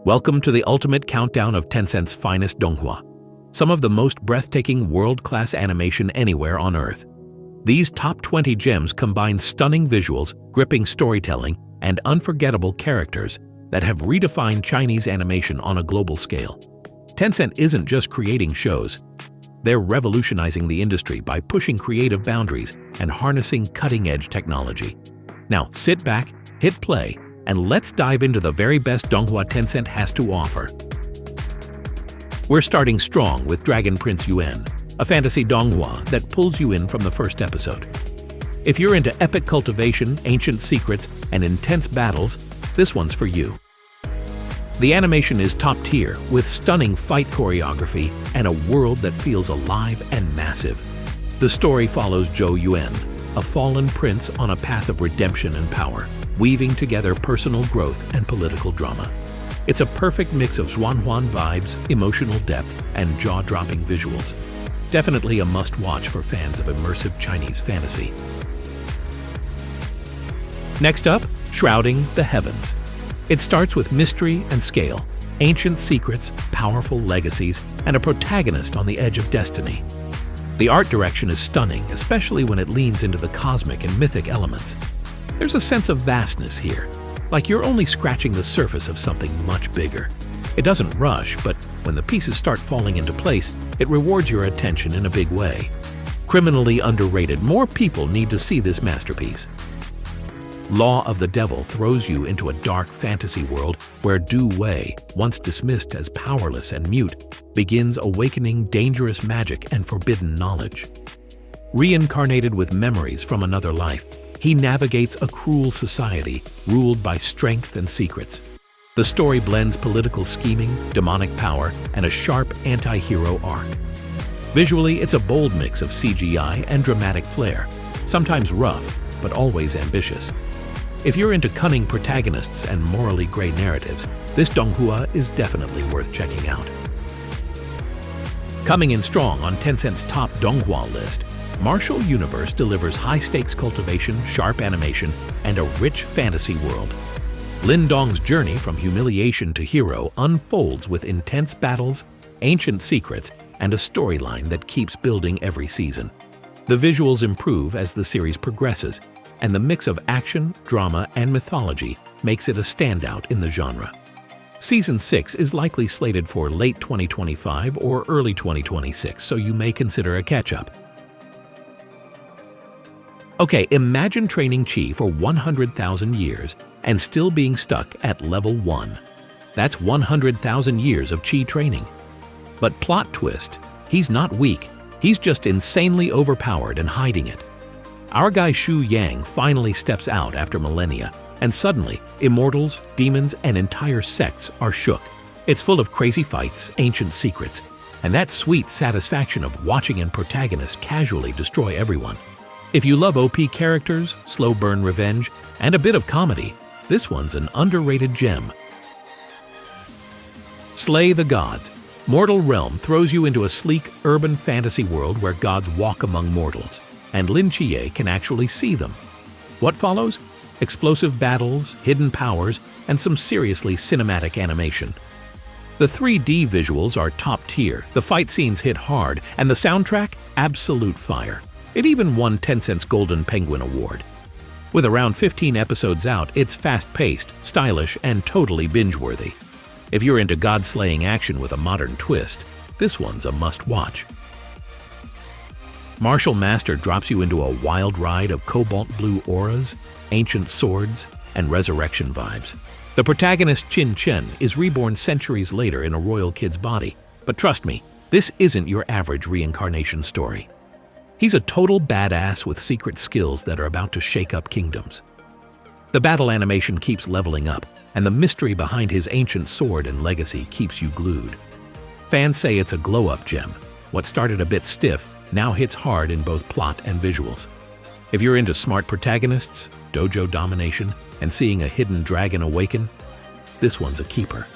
Welcome to the ultimate countdown of Tencent's finest Donghua, some of the most breathtaking world-class animation anywhere on Earth. These top 20 gems combine stunning visuals, gripping storytelling, and unforgettable characters that have redefined Chinese animation on a global scale. Tencent isn't just creating shows. They're revolutionizing the industry by pushing creative boundaries and harnessing cutting-edge technology. Now sit back, hit play, and let's dive into the very best Donghua Tencent has to offer. We're starting strong with Dragon Prince Yuan, a fantasy Donghua that pulls you in from the first episode. If you're into epic cultivation, ancient secrets, and intense battles, this one's for you. The animation is top tier, with stunning fight choreography and a world that feels alive and massive. The story follows Zhou Yuan, a fallen prince on a path of redemption and power, weaving together personal growth and political drama. It's a perfect mix of Zhuanhuan vibes, emotional depth, and jaw-dropping visuals. Definitely a must-watch for fans of immersive Chinese fantasy. Next up, Shrouding the Heavens. It starts with mystery and scale, ancient secrets, powerful legacies, and a protagonist on the edge of destiny. The art direction is stunning, especially when it leans into the cosmic and mythic elements. There's a sense of vastness here, like you're only scratching the surface of something much bigger. It doesn't rush, but when the pieces start falling into place, it rewards your attention in a big way. Criminally underrated, more people need to see this masterpiece. Law of the Devil throws you into a dark fantasy world where Du Wei, once dismissed as powerless and mute, begins awakening dangerous magic and forbidden knowledge. Reincarnated with memories from another life, he navigates a cruel society ruled by strength and secrets. The story blends political scheming, demonic power, and a sharp anti-hero arc. Visually, it's a bold mix of CGI and dramatic flair, sometimes rough, but always ambitious. If you're into cunning protagonists and morally gray narratives, this Donghua is definitely worth checking out. Coming in strong on Tencent's top Donghua list, Martial Universe delivers high-stakes cultivation, sharp animation, and a rich fantasy world. Lin Dong's journey from humiliation to hero unfolds with intense battles, ancient secrets, and a storyline that keeps building every season. The visuals improve as the series progresses, and the mix of action, drama, and mythology makes it a standout in the genre. Season 6 is likely slated for late 2025 or early 2026, so you may consider a catch-up. Okay, imagine training Qi for 100,000 years and still being stuck at level 1. That's 100,000 years of Qi training. But plot twist, he's not weak, he's just insanely overpowered and hiding it. Our guy Shu Yang finally steps out after millennia, and suddenly, immortals, demons, and entire sects are shook. It's full of crazy fights, ancient secrets, and that sweet satisfaction of watching an protagonist casually destroy everyone. If you love OP characters, slow burn revenge, and a bit of comedy, this one's an underrated gem. Slay the Gods. Mortal Realm throws you into a sleek, urban fantasy world where gods walk among mortals, and Lin Qiye can actually see them. What follows? Explosive battles, hidden powers, and some seriously cinematic animation. The 3D visuals are top tier, the fight scenes hit hard, and the soundtrack, absolute fire. It even won Tencent's Golden Penguin Award. With around 15 episodes out, it's fast-paced, stylish, and totally binge-worthy. If you're into god-slaying action with a modern twist, this one's a must-watch. Martial Master drops you into a wild ride of cobalt blue auras, ancient swords, and resurrection vibes. The protagonist Qin Chen is reborn centuries later in a royal kid's body, but trust me, this isn't your average reincarnation story. He's a total badass with secret skills that are about to shake up kingdoms. The battle animation keeps leveling up, and the mystery behind his ancient sword and legacy keeps you glued. Fans say it's a glow-up gem. What started a bit stiff now hits hard in both plot and visuals. If you're into smart protagonists, dojo domination, and seeing a hidden dragon awaken, this one's a keeper.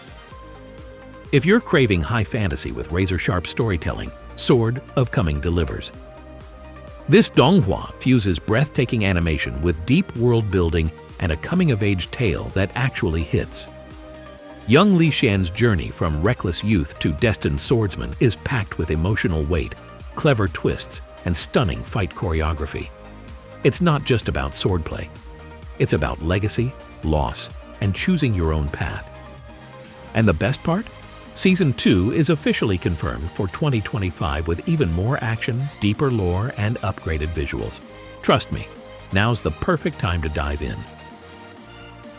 If you're craving high fantasy with razor-sharp storytelling, Sword of Coming delivers. This Donghua fuses breathtaking animation with deep world building and a coming-of-age tale that actually hits. Young Li Xian's journey from reckless youth to destined swordsman is packed with emotional weight, clever twists, and stunning fight choreography. It's not just about swordplay. It's about legacy, loss, and choosing your own path. And the best part? Season 2 is officially confirmed for 2025 with even more action, deeper lore, and upgraded visuals. Trust me, now's the perfect time to dive in.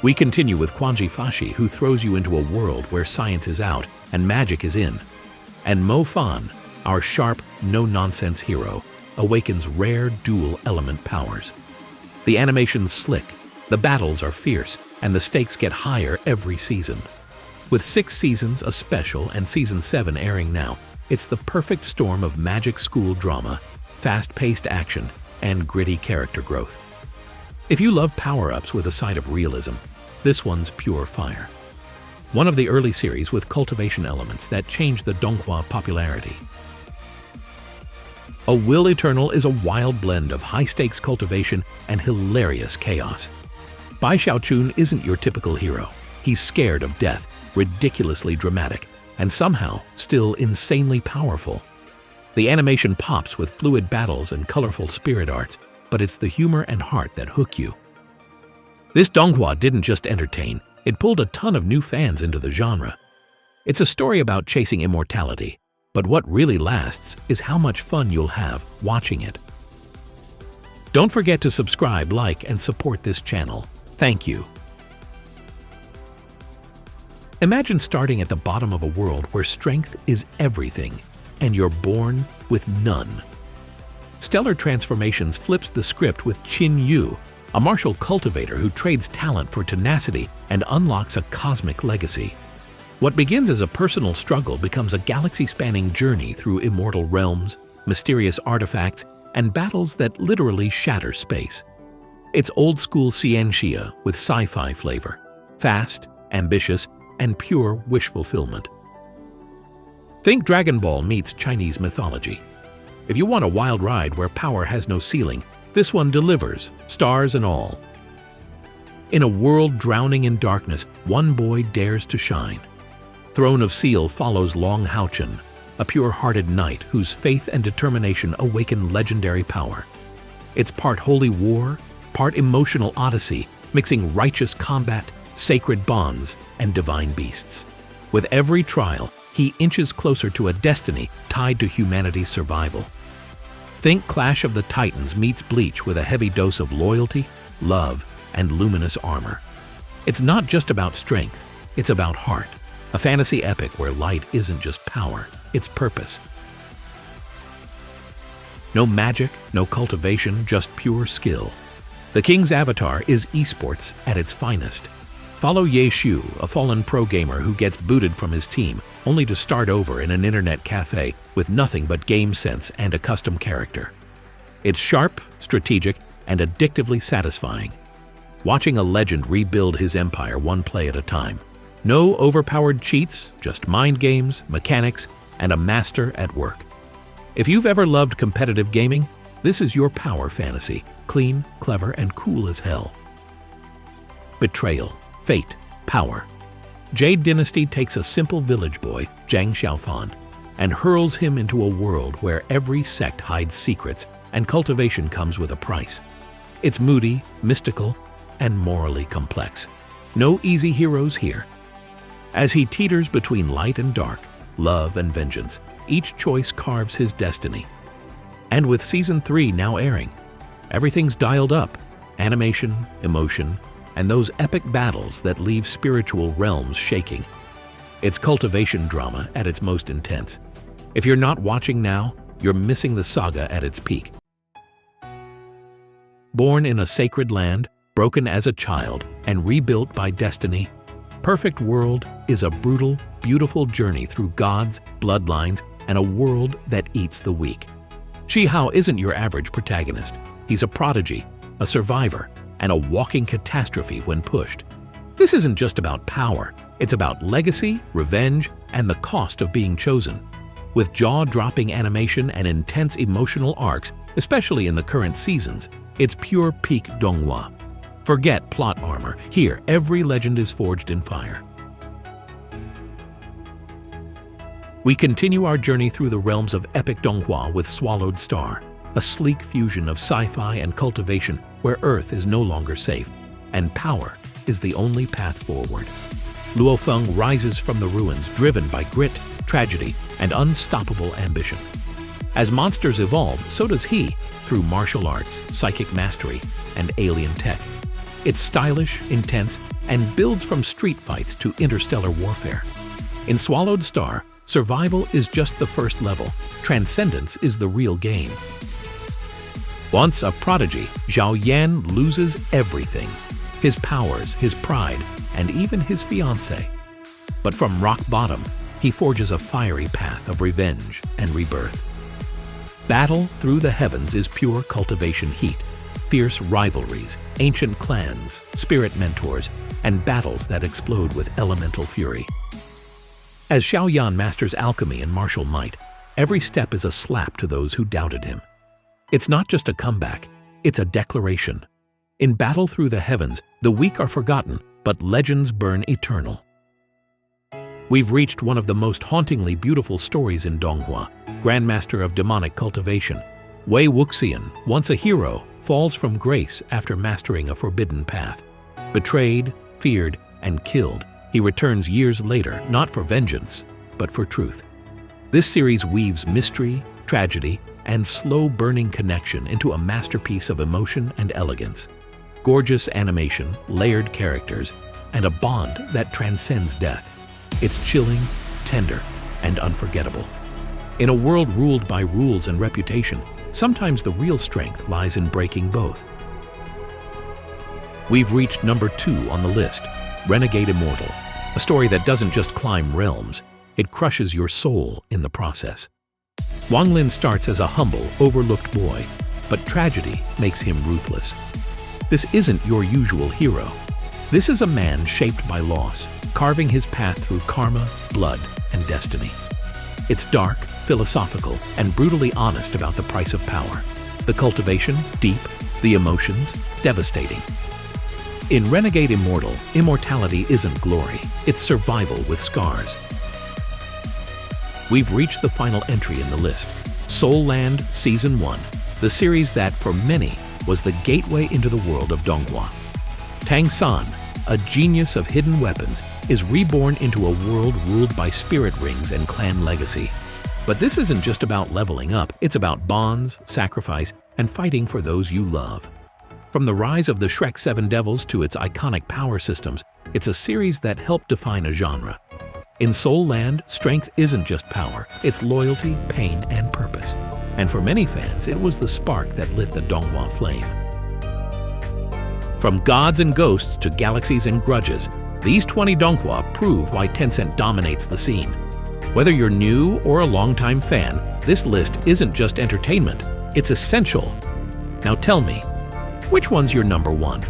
We continue with Quanji Fashi, who throws you into a world where science is out and magic is in. And Mo Fan, our sharp, no-nonsense hero, awakens rare dual-element powers. The animation's slick, the battles are fierce, and the stakes get higher every season. With 6 seasons, a special, and Season 7 airing now, it's the perfect storm of magic school drama, fast-paced action, and gritty character growth. If you love power-ups with a side of realism, this one's pure fire. One of the early series with cultivation elements that changed the Donghua popularity. A Will Eternal is a wild blend of high-stakes cultivation and hilarious chaos. Bai Xiaochun isn't your typical hero. He's scared of death, ridiculously dramatic, and somehow still insanely powerful. The animation pops with fluid battles and colorful spirit arts, but it's the humor and heart that hook you. This Donghua didn't just entertain, it pulled a ton of new fans into the genre. It's a story about chasing immortality, but what really lasts is how much fun you'll have watching it. Don't forget to subscribe, like, and support this channel. Thank you. Imagine starting at the bottom of a world where strength is everything, and you're born with none. Stellar Transformations flips the script with Qin Yu, a martial cultivator who trades talent for tenacity and unlocks a cosmic legacy. What begins as a personal struggle becomes a galaxy-spanning journey through immortal realms, mysterious artifacts, and battles that literally shatter space. It's old-school xianxia with sci-fi flavor, fast, ambitious, and pure wish fulfillment. Think Dragon Ball meets Chinese mythology. If you want a wild ride where power has no ceiling, this one delivers, stars and all. In a world drowning in darkness, one boy dares to shine. Throne of Seal follows Long Haochen, a pure-hearted knight whose faith and determination awaken legendary power. It's part holy war, part emotional odyssey, mixing righteous combat, sacred bonds, and divine beasts. With every trial, he inches closer to a destiny tied to humanity's survival. Think Clash of the Titans meets Bleach with a heavy dose of loyalty, love, and luminous armor. It's not just about strength, it's about heart. A fantasy epic where light isn't just power, it's purpose. No magic, no cultivation, just pure skill. The King's Avatar is esports at its finest. Follow Ye Shu, a fallen pro gamer who gets booted from his team, only to start over in an internet cafe with nothing but game sense and a custom character. It's sharp, strategic, and addictively satisfying. Watching a legend rebuild his empire one play at a time. No overpowered cheats, just mind games, mechanics, and a master at work. If you've ever loved competitive gaming, this is your power fantasy, clean, clever, and cool as hell. Betrayal, fate, power. Jade Dynasty takes a simple village boy, Zhang Xiaofan, and hurls him into a world where every sect hides secrets and cultivation comes with a price. It's moody, mystical, and morally complex. No easy heroes here. As he teeters between light and dark, love and vengeance, each choice carves his destiny. And with Season 3 now airing, everything's dialed up. Animation, emotion, and those epic battles that leave spiritual realms shaking. It's cultivation drama at its most intense. If you're not watching now, you're missing the saga at its peak. Born in a sacred land, broken as a child, and rebuilt by destiny, Perfect World is a brutal, beautiful journey through gods, bloodlines, and a world that eats the weak. Shi Hao isn't your average protagonist. He's a prodigy, a survivor, and a walking catastrophe when pushed. This isn't just about power, it's about legacy, revenge, and the cost of being chosen. With jaw-dropping animation and intense emotional arcs, especially in the current seasons, it's pure peak Donghua. Forget plot armor. Here, every legend is forged in fire. We continue our journey through the realms of epic Donghua with Swallowed Star, a sleek fusion of sci-fi and cultivation where Earth is no longer safe, and power is the only path forward. Luo Feng rises from the ruins driven by grit, tragedy, and unstoppable ambition. As monsters evolve, so does he, through martial arts, psychic mastery, and alien tech. It's stylish, intense, and builds from street fights to interstellar warfare. In Swallowed Star, survival is just the first level. Transcendence is the real game. Once a prodigy, Xiao Yan loses everything. His powers, his pride, and even his fiancée. But from rock bottom, he forges a fiery path of revenge and rebirth. Battle through the heavens is pure cultivation heat, fierce rivalries, ancient clans, spirit mentors, and battles that explode with elemental fury. As Xiao Yan masters alchemy and martial might, every step is a slap to those who doubted him. It's not just a comeback, it's a declaration. In battle through the heavens, the weak are forgotten, but legends burn eternal. We've reached one of the most hauntingly beautiful stories in Donghua, Grandmaster of demonic cultivation. Wei Wuxian, once a hero, falls from grace after mastering a forbidden path. Betrayed, feared, and killed, he returns years later, not for vengeance, but for truth. This series weaves mystery, tragedy, and slow-burning connection into a masterpiece of emotion and elegance. Gorgeous animation, layered characters, and a bond that transcends death. It's chilling, tender, and unforgettable. In a world ruled by rules and reputation, sometimes the real strength lies in breaking both. We've reached number 2 on the list, Renegade Immortal, a story that doesn't just climb realms, it crushes your soul in the process. Wang Lin starts as a humble, overlooked boy, but tragedy makes him ruthless. This isn't your usual hero. This is a man shaped by loss, carving his path through karma, blood, and destiny. It's dark, philosophical, and brutally honest about the price of power. The cultivation, deep, the emotions, devastating. In Renegade Immortal, immortality isn't glory, it's survival with scars. We've reached the final entry in the list, Soul Land Season 1, the series that, for many, was the gateway into the world of Donghua. Tang San, a genius of hidden weapons, is reborn into a world ruled by spirit rings and clan legacy. But this isn't just about leveling up, it's about bonds, sacrifice, and fighting for those you love. From the rise of the Shrek 7 Devils to its iconic power systems, it's a series that helped define a genre. In Soul Land, strength isn't just power, it's loyalty, pain, and purpose. And for many fans, it was the spark that lit the Donghua flame. From gods and ghosts to galaxies and grudges, these 20 Donghua prove why Tencent dominates the scene. Whether you're new or a longtime fan, this list isn't just entertainment, it's essential. Now tell me, which one's your number 1?